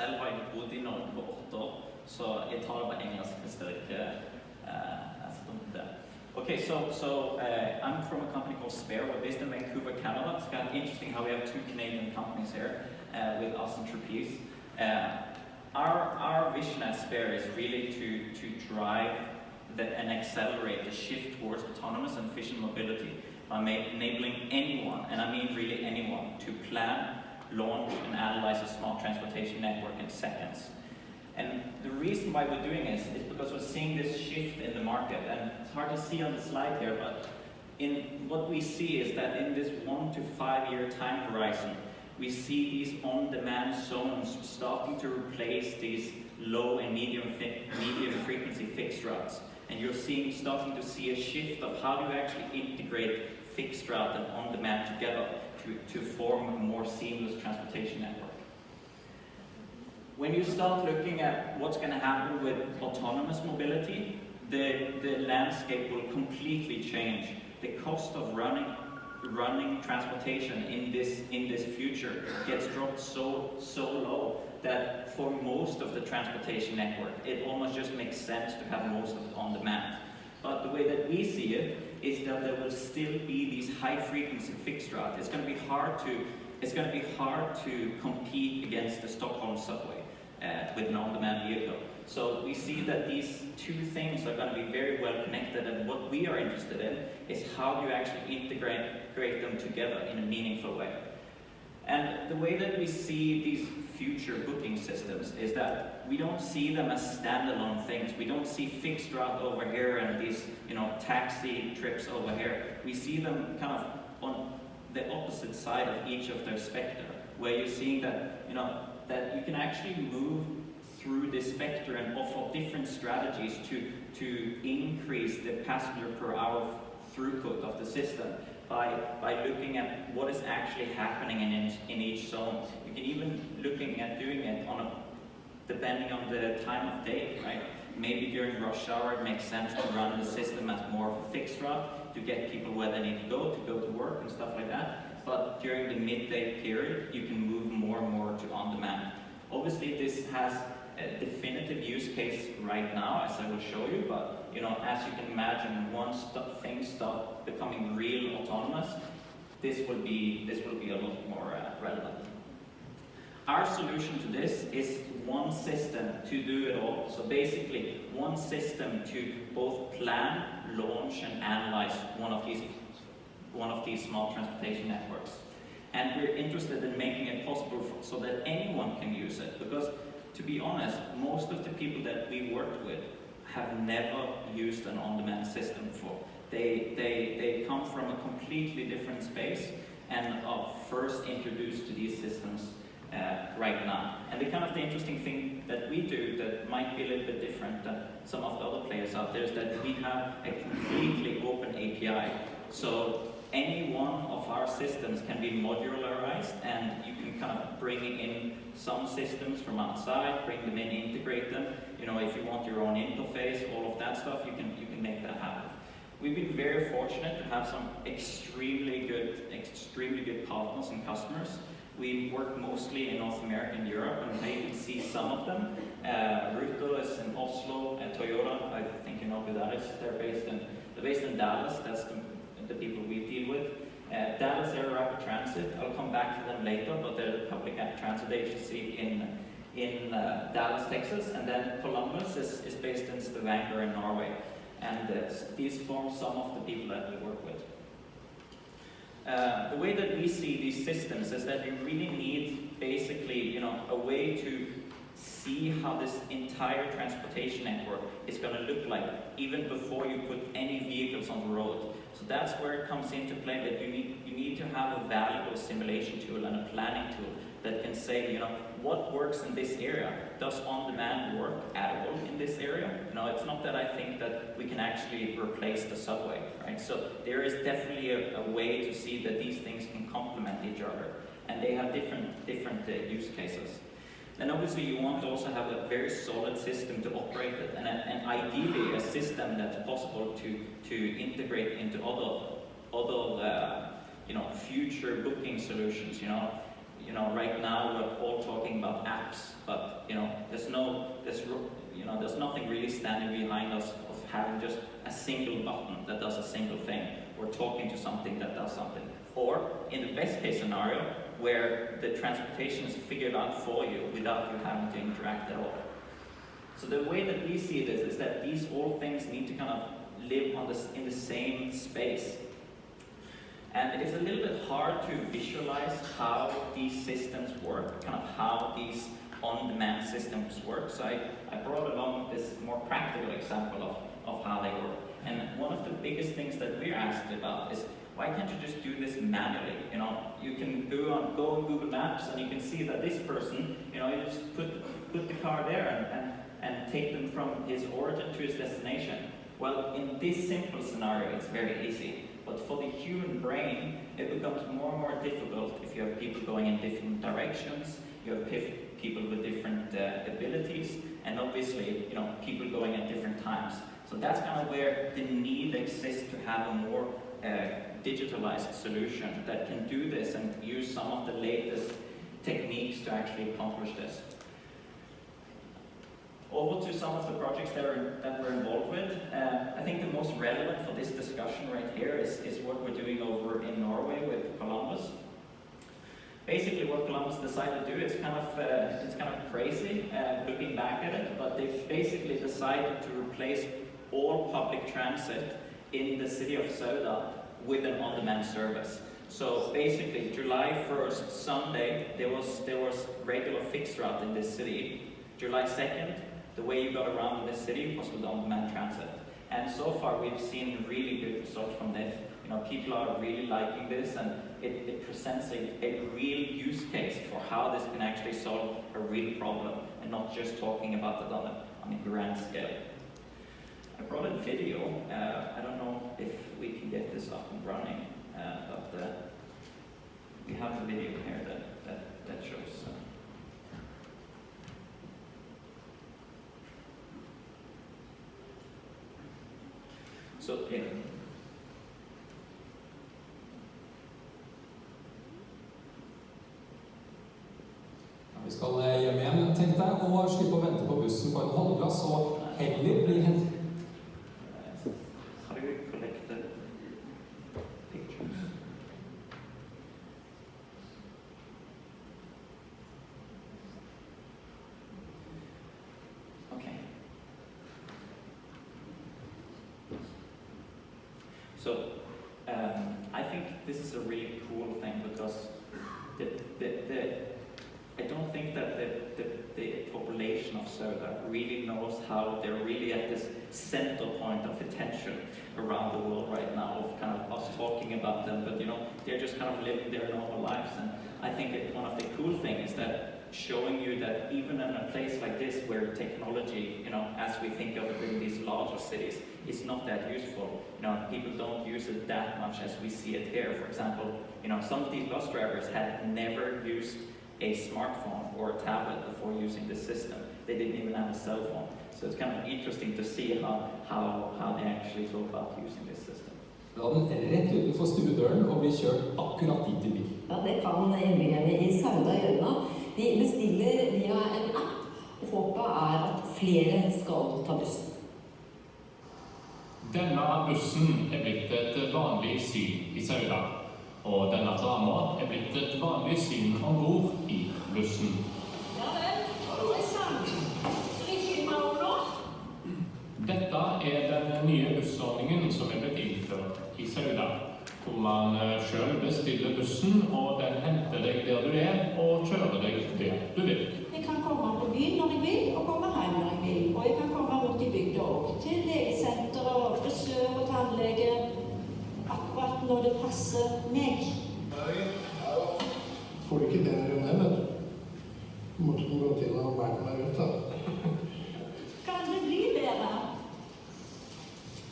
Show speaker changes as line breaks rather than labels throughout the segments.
selv har jeg bodd I Norge på 8 år, så jeg tar det på engelsk hvis dere ikke så dumt det. Okay, so I'm from a company called Spare. We're based in Vancouver, Canada. It's kind of interesting how we have 2 Canadian companies here with us and Trapeze. Our vision at Spare is really to drive and accelerate the shift towards autonomous and efficient mobility by enabling anyone, and I mean really anyone, to plan, launch and analyze a smart transportation network in seconds. And the reason why we're doing this is because we're seeing this shift in the market, and it's hard to see on the slide here, but what we see is that in this 1 to 5 year time horizon, we see these on-demand zones starting to replace these low and medium frequency fixed routes. And you're starting to see a shift of how do you actually integrate fixed route and on-demand together to form a more seamless transportation network. When you start looking at what's going to happen with autonomous mobility, the landscape will completely change. The cost of running transportation in this future gets dropped so low that for most of the transportation network, it almost just makes sense to have most of it on demand. But the way that we see it is that there will still be these high-frequency fixed routes. It's going to be hard to compete against the Stockholm subway with an on-demand vehicle. So we see that these 2 things are going to be very well connected, and what we are interested in is how do you actually integrate them together in a meaningful way. And the way that we see these future booking systems is that we don't see them as standalone things. We don't see fixed route over here and these taxi trips over here. We see them kind of on the opposite side of each of their spectra, where you're seeing that that you can actually move through this spectrum and offer different strategies to increase the passenger per hour throughput of the system by looking at what is actually happening in each zone. You can even looking at doing it depending on the time of day, right? Maybe during rush hour it makes sense to run the system as more of a fixed route to get people where they need to go to work and stuff like that. But during the midday period, you can move more and more to on-demand. Obviously, this has a definitive use case right now, as I will show you. But as you can imagine, once things start becoming real autonomous, this will be a lot more relevant. Our solution to this is one system to do it all. So basically, one system to both plan, launch, and analyze one of these small transportation networks. And we're interested in making it possible so that anyone can use it. Because, to be honest, most of the people that we worked with have never used an on-demand system before. They come from a completely different space and are first introduced to these systems right now. And the interesting thing that we do that might be a little bit different than some of the other players out there is that we have a completely open API. So any one of our systems can be modularized, and you can bring in some systems from outside, bring them in, integrate them. If you want your own interface, all of that stuff, you can make that happen. We've been very fortunate to have some extremely good partners and customers. We work mostly in North America and Europe, and you can see some of them. Ruttplanering is in Oslo, and Toyota, I think you know who that is. They're based in Dallas. That's the people we deal with. Dallas Air Rapid Transit, I'll come back to them later, but they're a public transit agency in Dallas, Texas. And then Columbus is based in Stavanger in Norway. And these form some of the people that we work with. The way that we see these systems is that you really need basically a way to see how this entire transportation network is going to look like even before you put any vehicles on the road. So that's where it comes into play, that you need to have a valuable simulation tool and a planning tool that can say, what works in this area? Does on-demand work at all in this area? It's not that I think that we can actually replace the subway, right? So there is definitely a way to see that these things can complement each other, and they have different use cases. Then obviously you want to also have a very solid system to operate it, and ideally a system that's possible to integrate into other future booking solutions. Right now we're all talking about apps, but there's nothing really standing behind us of having just a single button that does a single thing, or talking to something that does something. Or, in the best case scenario, where the transportation is figured out for you without you having to interact at all. So the way that we see this is that these all things need to kind of live in the same space. And it's a little bit hard to visualize how these systems work, kind of how these on-demand systems work. So I brought along this more practical example of how they work. And one of the biggest things that we're asked about is, why can't you just do this manually? You can go on Google Maps and you can see that this person, you just put the car there and take them from his origin to his destination. Well, in this simple scenario, it's very easy. But for the human brain, it becomes more and more difficult if you have people going in different directions, you have people with different abilities, and obviously, people going at different times. So that's kind of where the need exists to have a more digitalized solution that can do this and use some of the latest techniques to actually accomplish this. Over to some of the projects that we're involved with. I think the most relevant for this discussion right here is what we're doing over in Norway with Columbus. Basically, what Columbus decided to do is kind of crazy looking back at it, but they basically decided to replace all public transit in the city of Sauda with an on-demand service. So basically, July 1st, Sunday, there was regular fixed route in this city. July 2nd, the way you got around in this city was with on-demand transit. And so far, we've seen really good results from this. People are really liking this, and it presents a real use case for how this can actually solve a real problem, and not just talking about it on a grand scale. I brought a video. I don't know if we can get this up and running, but we have a video here that shows. So yeah.
Vi skal hjem igjen, tenkte jeg, og slippe å vente på bussen på en holdeplass, og heller bli hentet.
How do we collect the pictures? Okay. So, I think this is a really cool thing because I don't think that the population of Sauda really knows how they're really at this center point of attention around the world right now, of kind of us talking about them, but they're just kind of living their normal lives. And I think one of the cool things is that showing you that even in a place like this where technology, as we think of it in these larger cities, is not that useful. People don't use it that much as we see it here. For example, some of these bus drivers had never used a smartphone or a tablet before using the system. They didn't even have a cell phone. So it's kind of interesting to see how they actually go about using this system.
La den rett utenfor stuedøren og bli kjørt akkurat dit du vil.
Ja, det kan innbyggerne i Sauda gjøre nå. De bestiller via en app, og håpet at flere skal ta bussen.
Denne bussen blitt et vanlig syn i Sauda. Og denne dama blitt et vanlig syn ombord i bussen.
Ja vel, det sant. Så vi filmer over nå?
Dette den nye bussordningen som blitt innført i Sauda, hvor man selv bestiller bussen, og den henter deg der du og kjører deg der du vil.
Jeg kan komme på byen når jeg vil, og komme hjem når jeg vil. Og jeg kan komme rundt i bygda også, til legesenter og frisør og tannlege. Akkurat når det passer meg.
Får du ikke bedre enn det, vet du? Du måtte gå til og være meg ut, da.
Kan det bli bedre?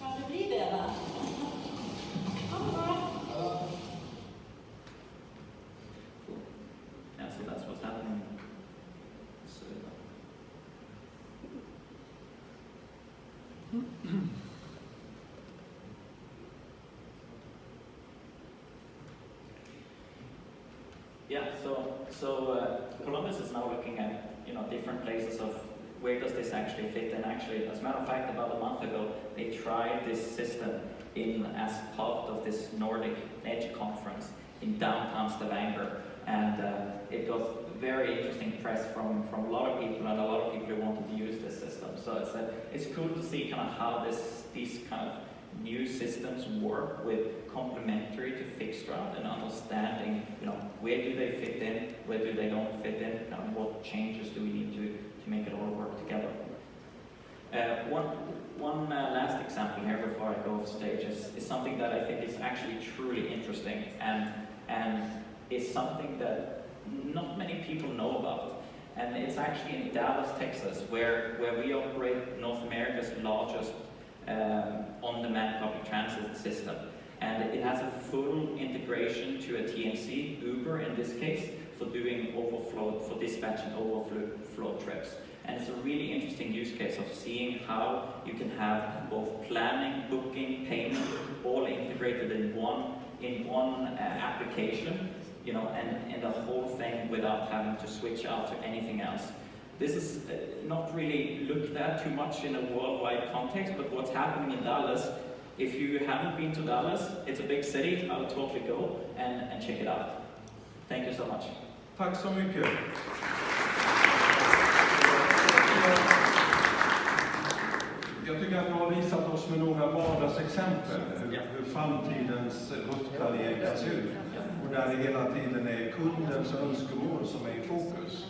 Kan det bli bedre? Ha det bra.
Yeah, so that's what's happening. So,
Yeah, so
Columbus is now looking at different places of where does this actually fit in? Actually, as a matter of fact, about a month ago, they tried this system as part of this Nordic Edge conference in downtown Stavanger, and it got very interesting press from a lot of people, and a lot of people who wanted to use this system. So it's cool to see kind of how these kind of new systems work with complementary to fixed route, and understanding, where do they fit in, where do they don't fit in, and what changes do we need to make it all work together. One last example here before I go off stage is something that I think is actually truly interesting, and is something that not many people know about. And it's actually in Dallas, Texas, where we operate North America's largest on-demand public transit system. And it has a full integration to a TNC, Uber in this case, for doing overflow, for dispatching overflow trips. And it's a really interesting use case of seeing how you can have both planning, booking, payment, all integrated in one application, and the whole thing without having to switch out to anything else. This is not really looked at too much in a worldwide context, but what's happening in Dallas, if you haven't been to Dallas, it's a big city, I would totally go and check it out. Thank you so much.
Tack så mycket. Jag tycker att du har visat oss med några vardagsexempel hur framtidens ruttplanering kan se ut. Och där det hela tiden är kundens önskemål som är i fokus.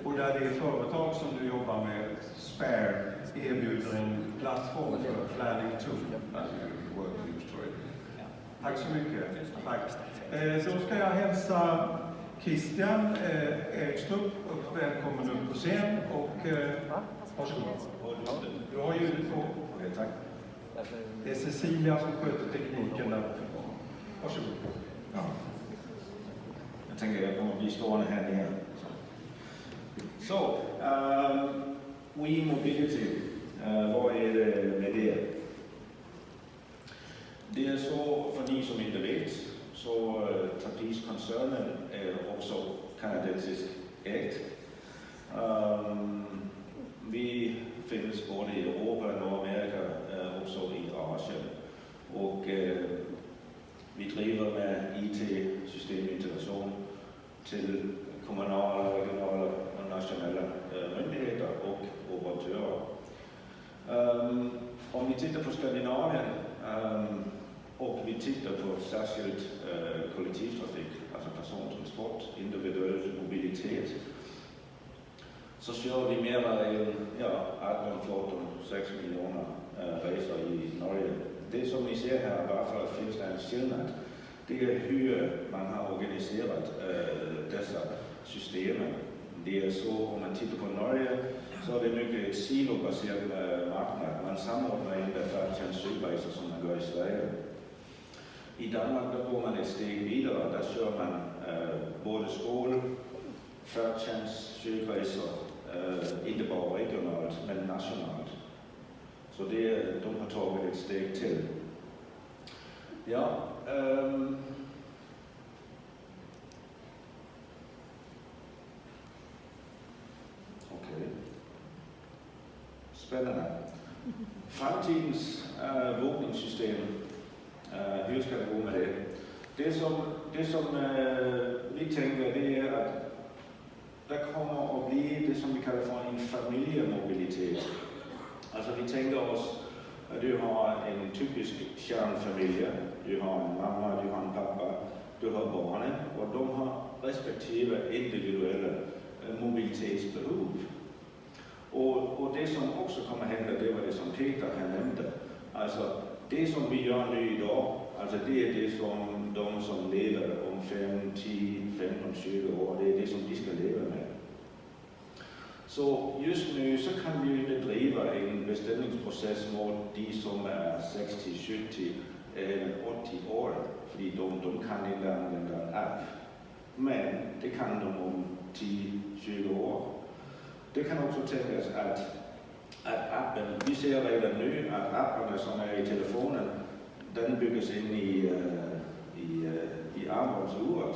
Och där det är företag som du jobbar med, Spare, erbjuder en plattform för planning tool. Tack så mycket. Tack. Då ska jag hälsa Christian Erikstrup och välkommen upp på scen. Och varsågod. Du har ljudet på. Tack. Det är Cecilia som sköter tekniken där. Varsågod. Ja.
Jag tänker jag kommer bli stående här nere. Så, mobility, vad är det med det? Det är så, för ni som inte vet, så Trafikkoncernen är också kanadensisk ägt. Vi finns både i Europa och Nordamerika, också i Asien. Och vi driver med IT-systemintegration till kommunala, regionala och nationella myndigheter och operatörer. Om vi tittar på Skandinavien och vi tittar på särskilt kollektivtrafik, alltså persontransport, individuell mobilitet, så kör vi mer än 18-6 miljoner resor i Norge. Det som ni ser här, bara för att finns det en skillnad, det är hur man har organiserat dessa systemen. Det är så, om man tittar på Norge, så är det mycket ett silobaserad marknad. Man samordnar inte färdtjänstresor som man gör i Sverige. I Danmark där går man ett steg vidare, där kör man både skol, färdtjänst, sjukresor, inte bara regionalt men nationellt. Så de har tagit ett steg till. Ja, okej. Spännande. Framtidens bokningssystem, hur ska det gå med det? Det som vi tänker, det är att det kommer att bli det som vi kallar för en familjemobilitet. Alltså vi tänker oss att du har en typisk kärnfamilj, du har en mamma, du har en pappa, du har barnen, och de har respektive individuella mobilitetsbehov. Och det som också kommer hända, det var det som Peter nämnde. Alltså det som vi gör nu idag, alltså det är det som de som lever om 5, 10, 15, 20 år, det är det som de ska leva med. Så just nu så kan vi bedriva en beställningsprocess mot de som är 60, 70 eller 80 år, för de kan inte använda en app. Men det kan de om 10-20 år. Det kan också tänkas att appen, vi ser redan nu att apparna som är i telefonen, den byggs in i armbåndsuret.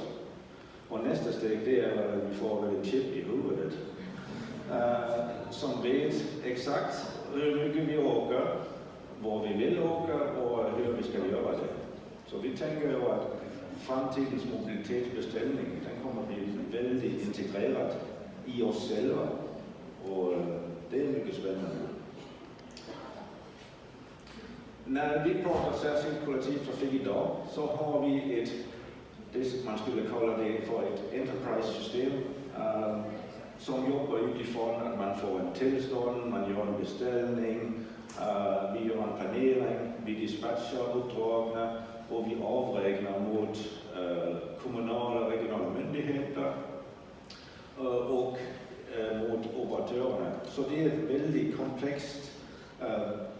Och nästa steg det är att vi får en chip i huvudet. som vet exakt hur mycket vi åker, var vi vill åka och hur vi ska göra det. Så vi tänker ju att framtidens mobilitetsbeställning, den kommer att bli väldigt integrerad i oss själva. Och det är mycket spännande. När vi pratar särskilt kollektivtrafik idag så har vi det man skulle kalla det för ett enterprise-system som jobbar utifrån att man får en tillstånd, man gör en beställning, vi gör en planering, vi dispatchar uppdragen och vi avräknar mot kommunala och regionala myndigheter och mot operatörerna. Så det är ett väldigt komplext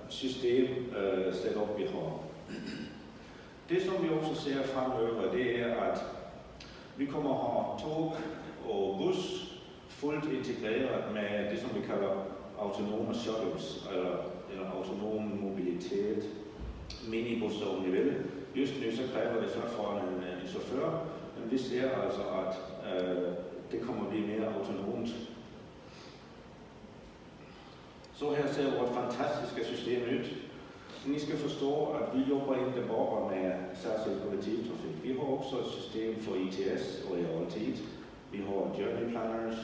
system setup vi har. Det som vi också ser framöver, det är att vi kommer att ha tåg och buss fullt integrerat med det som vi kallar autonoma shuttles, eller autonom mobilitet, minibussar om ni vill. Just nu så kräver det fortfarande en chaufför, men vi ser alltså att det kommer att bli mer autonomt. Så här ser vårt fantastiska system ut. Ni ska förstå att vi jobbar inte bara med särskild kollektivtrafik. Vi har också ett system för ITS och realtid. Vi har journey planners.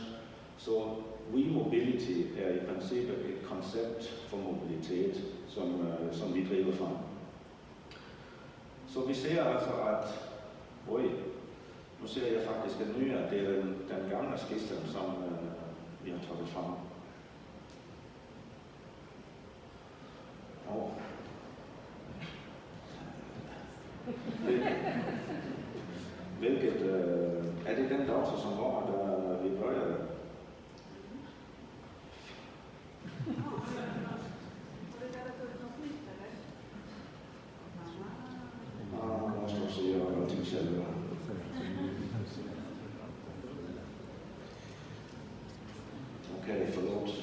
Så WeMobility är i princip ett koncept för mobilitet som vi driver fram. Så vi ser alltså att, nu ser jag faktiskt den nya, det är den gamla skissen som vi har tagit fram. Ja. Vilket, är det den dator som var där vi började? Man måste också göra allting själv. Okej, förlåt.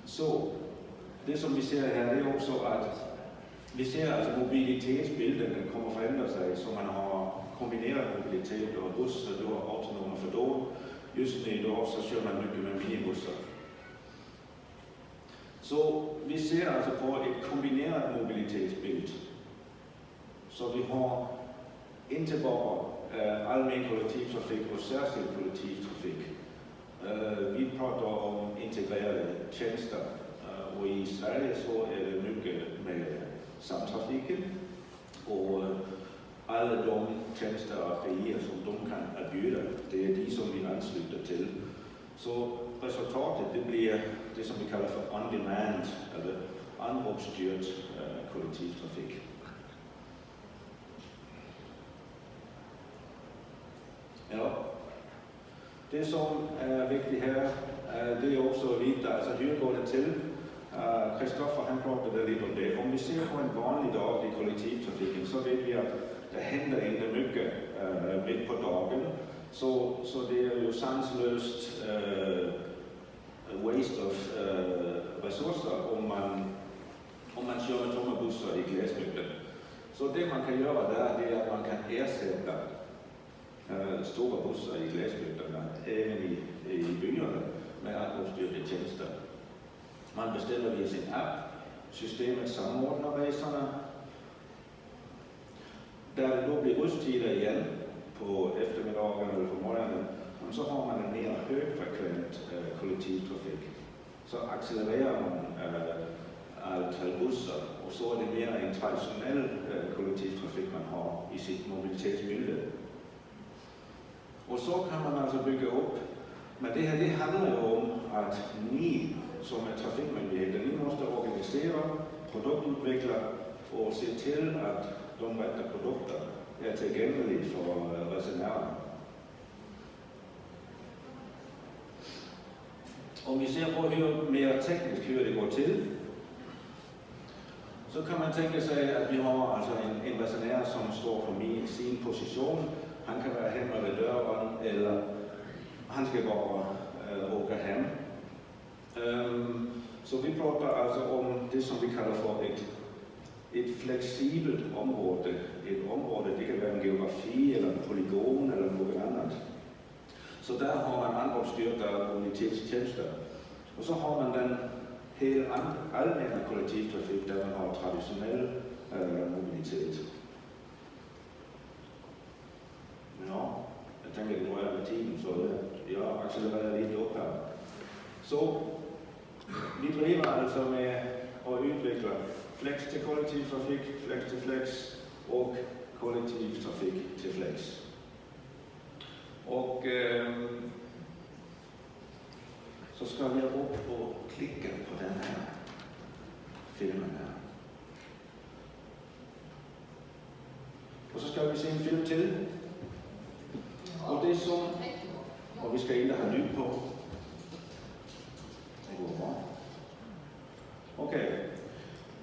Så det som vi ser här är också att vi ser att mobilitetsbilden kommer att förändra sig, så man har kombinerat mobilitet och bussar, då autonoma fordon. Just nu då så kör man mycket med minibussar. Så vi ser alltså på ett kombinerat mobilitetsbild. Så vi har inte bara allmän kollektivtrafik och särskild kollektivtrafik. Vi pratar om integrerade tjänster och i Sverige så är det mycket med samtrafiken och alla de tjänster och affärer som de kan erbjuda, det är de som vi ansluter till. Så resultatet det blir det som vi kallar för on-demand eller anropstyrd kollektivtrafik. Ja. Det som är viktigt här, det är också att veta, alltså hur går det till? Kristoffer han pratade lite om det. Om vi ser på en vanlig dag i kollektivtrafiken så vet vi att det händer inte mycket mitt på dagen. Så det är ju sanslöst waste of resurser om man kör med tomma bussar i glesbygden. Så det man kan göra där det är att man kan ersätta stora bussar i glesbygderna, även i byarna, med anropstyrda tjänster. Man beställer via sin app, systemet samordnar resorna. Där det då blir russtider igen på eftermiddagen eller på morgonen, så har man en mer högfrekvent kollektivtrafik. Så accelererar man antal bussar och så är det mer en traditionell kollektivtrafik man har i sitt mobilitetsbilde. Och så kan man alltså bygga upp. Men det handlar ju om att ni som är trafikmyndigheter, ni måste organisera, produktutveckla och se till att de rätta produkter är tillgängliga för resenärerna. Om vi ser på hur mer tekniskt hur det går till, så kan man tänka sig att vi har alltså en resenär som står på sin position. Han kan vara hemma vid dörren eller han ska bara åka hem. Så vi pratar alltså om det som vi kallar för ett flexibelt område. Ett område, det kan vara en geografi eller en polygon eller något annat. Så där har man anropstyrda mobilitetstjänster. Och så har man den helt allmänna kollektivtrafik där man har traditionell mobilitet. Ja, jag tänker det dröjer med tiden så jag accelererar lite upp här. Så vi driver alltså med att utveckla flex till kollektivtrafik, flex till flex och kollektivtrafik till flex. Och så ska vi upp och klicka på den här filmen här. Och så ska vi se en film till. Och det som, och vi ska inte ha ljud på. Det går bra. Okej.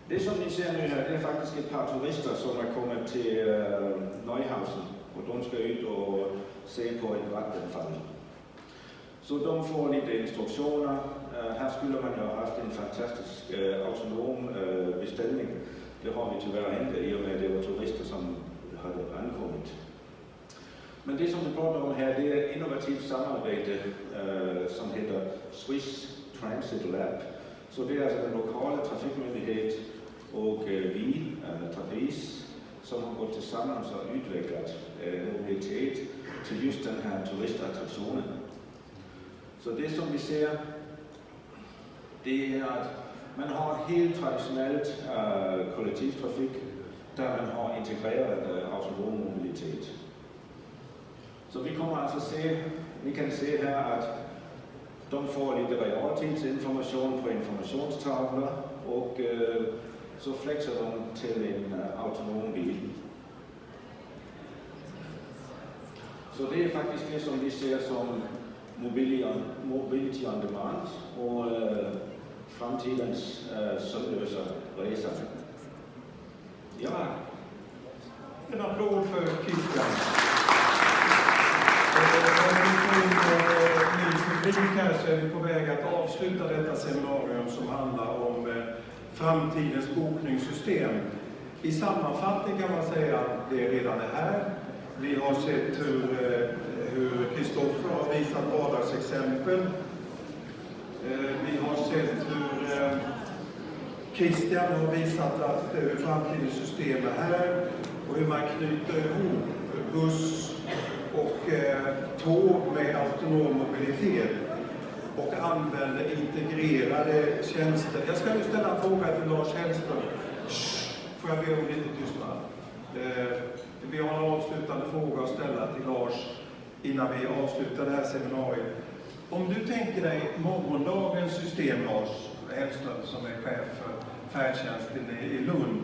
Det som ni ser nu här, det är faktiskt ett par turister som har kommit till Neuhausen. Och de ska ut och se på ett vattenfall. Så de får lite instruktioner. Här skulle man ju ha haft en fantastisk autonom beställning. Det har vi tyvärr inte i och med det var turister som hade ankommit. Men det som vi pratar om här, det är ett innovativt samarbete som heter Swiss Transit Lab. Så det är alltså den lokala trafikmyndighet och vi, Trafik, som har gått tillsammans och utvecklat mobilitet till just den här turistattraktionen. Så det som vi ser, det är att man har helt traditionellt kollektivtrafik där man har integrerad autonom mobilitet. Så vi kommer alltså se, vi kan se här att de får lite realtidsinformation på informationstavlor och så flexar de till en autonom bil. Så det är faktiskt det som vi ser som mobility on demand och framtidens serviceresor, resa. Ja.
En applåd för Kristian. Här så är vi på väg att avsluta detta seminarium som handlar om framtidens bokningssystem. I sammanfattning kan man säga att det är redan här. Vi har sett hur Kristoffer har visat vardagsexempel. Vi har sett hur Kristian har visat att framtidens system är här och hur man knyter ihop buss och tåg med autonom mobilitet och använder integrerade tjänster. Jag ska nu ställa en fråga till Lars Hellström. Får jag be om lite tystnad? Vi har en avslutande fråga att ställa till Lars innan vi avslutar det här seminariet. Om du tänker dig morgondagens system, Lars Hellström, som är chef för färdtjänsten i Lund.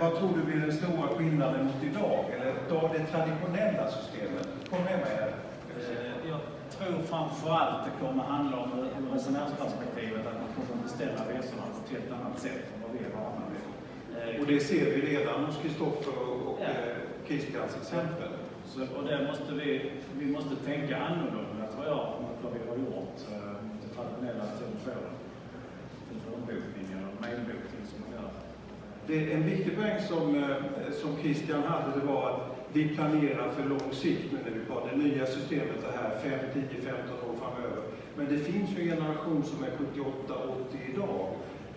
Vad tror du blir den stora skillnaden mot idag? Eller det traditionella systemet? Kom med mig här.
Jag tror framförallt det kommer handla om resenärsperspektivet, att man kommer att beställa resorna på ett helt annat sätt än vad vi är vana vid.
Och det ser vi redan hos Kristoffer och Kristians exempel.
Så, och där måste vi måste tänka annorlunda, tror jag, mot vad vi har gjort. Det traditionella telefonbokningar och mailbokning som man gör.
En viktig poäng som Kristian hade, det var att vi planerar för lång sikt nu när vi har det nya systemet det här 5, 10, 15 år framöver. Men det finns ju en generation som är 78, 80 idag.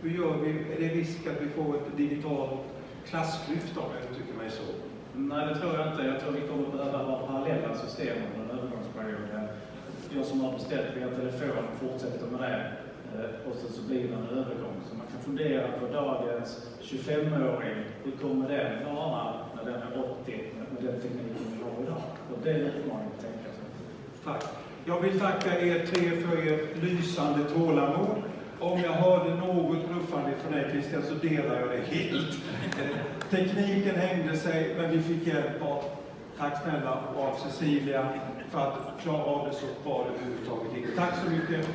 Hur gör vi? Är det risk att vi får ett digitalt klassklyfta, om jag uttrycker mig så?
Nej, det tror jag inte. Jag tror vi kommer att behöva ha parallella system under en övergångsperiod. Jag som har beställt via telefon fortsätter med det. Och så blir det en övergång. Så man kan fundera på dagens 25-åring. Hur kommer den vara när den är 80 med den tekniken vi har idag? Och det är en utmaning att tänka sig.
Tack. Jag vill tacka er tre för ert lysande tålamod. Om jag hörde något ruffande från dig, Kristian, så delar jag det helt. Tekniken hängde sig, men vi fick hjälp av, tack snälla, av Cecilia för att klara av det så bra det överhuvudtaget gick. Tack så mycket.